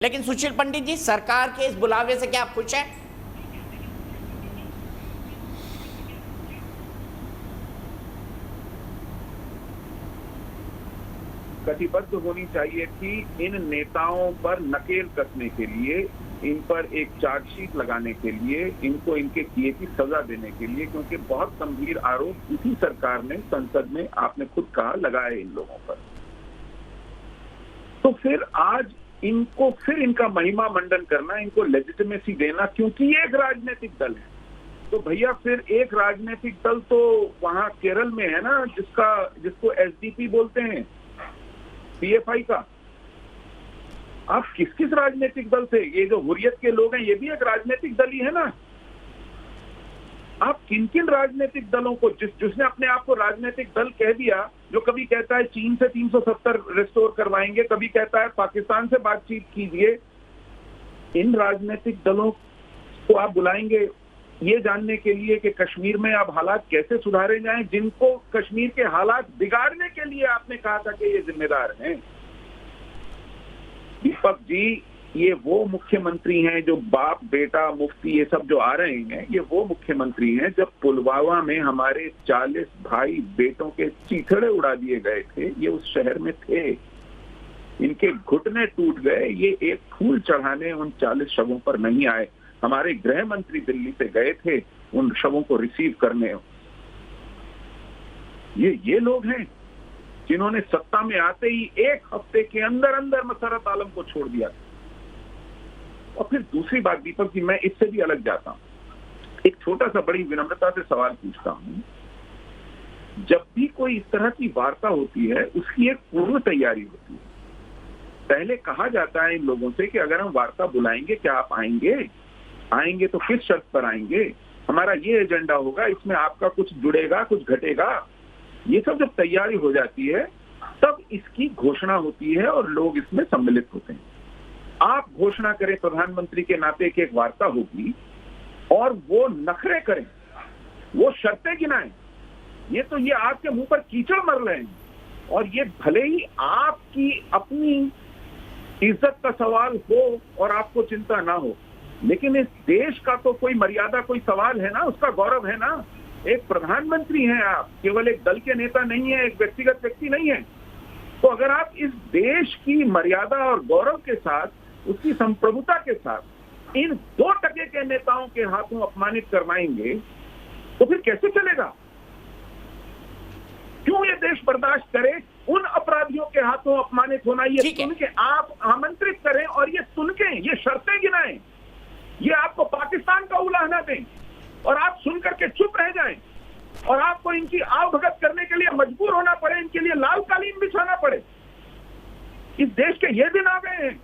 लेकिन सुशील पंडित जी, सरकार के इस बुलावे से क्या आप खुश हैं? कटिबद्ध होनी चाहिए थी इन नेताओं पर नकेल कसने के लिए, इन पर एक चार्जशीट लगाने के लिए, इनको इनके किए की सजा देने के लिए, क्योंकि बहुत गंभीर आरोप इसी सरकार ने संसद में, आपने खुद कहा, लगाए इन लोगों पर। तो फिर आज इनको फिर इनका महिमा मंडन करना, इनको लेजिटिमेसी देना, क्योंकि ये एक राजनीतिक दल है। तो भैया फिर एक राजनीतिक दल तो वहां केरल में है ना, जिसको एसडीपी बोलते हैं, पीएफआई का। आप किस किस राजनीतिक दल से, ये जो हुर्रियत के लोग हैं, ये भी एक राजनीतिक दल ही है ना। आप किन किन राजनीतिक दलों को, जिसने अपने आप को राजनीतिक दल कह दिया, जो कभी कहता है चीन से 370 रिस्टोर करवाएंगे, कभी कहता है पाकिस्तान से बातचीत कीजिए, इन राजनीतिक दलों को आप बुलाएंगे ये जानने के लिए कि कश्मीर में अब हालात कैसे सुधारे जाएं, जिनको कश्मीर के हालात बिगाड़ने के लिए आपने कहा था कि ये जिम्मेदार हैं। दीपक जी, ये वो मुख्यमंत्री हैं जो बाप बेटा मुफ्ती ये सब जो आ रहे हैं, ये वो मुख्यमंत्री हैं जब पुलवामा में हमारे 40 भाई बेटों के चीथड़े उड़ा दिए गए थे, ये उस शहर में थे। इनके घुटने टूट गए, ये एक फूल चढ़ाने उन 40 शवों पर नहीं आए। हमारे गृह मंत्री दिल्ली से गए थे उन शवों को रिसीव करने। ये लोग हैं जिन्होंने सत्ता में आते ही एक हफ्ते के अंदर अंदर मसरत आलम को छोड़ दिया। और फिर दूसरी बात दीपक जी, मैं इससे भी अलग जाता हूं, एक छोटा सा बड़ी विनम्रता से सवाल पूछता हूं। जब भी कोई इस तरह की वार्ता होती है, उसकी एक पूर्व तैयारी होती है। पहले कहा जाता है इन लोगों से कि अगर हम वार्ता बुलाएंगे क्या आप आएंगे? आएंगे तो किस शर्त पर आएंगे? हमारा ये एजेंडा होगा, इसमें आपका कुछ जुड़ेगा, कुछ घटेगा। ये सब जब तैयारी हो जाती है तब इसकी घोषणा होती है और लोग इसमें सम्मिलित होते हैं। आप घोषणा करें प्रधानमंत्री के नाते की एक वार्ता होगी और वो नखरे करें, वो शर्तें गिनाएं, ये तो ये आपके मुंह पर कीचड़ मर रहे हैं। और ये भले ही आपकी अपनी इज्जत का सवाल हो और आपको चिंता ना हो, लेकिन इस देश का तो कोई मर्यादा, कोई सवाल है ना, उसका गौरव है ना। एक प्रधानमंत्री हैं आप, केवल एक दल के नेता नहीं है, एक व्यक्तिगत व्यक्ति नहीं है। तो अगर आप इस देश की मर्यादा और गौरव के साथ, उसकी संप्रभुता के साथ इन 2% के नेताओं के हाथों अपमानित करवाएंगे तो फिर कैसे चलेगा? क्यों ये देश बर्दाश्त करे उन अपराधियों के हाथों अपमानित होना? ये सुन के आप आमंत्रित करें और ये सुन के ये शर्तें गिनाएं, ये आपको पाकिस्तान का उलाहना दें और आप सुन करके चुप रह जाएं और आपको इनकी आवभगत करने के लिए मजबूर होना पड़े, इनके लिए लाल कालीन बिछाना पड़े। इस देश के ये दिन आ गए हैं।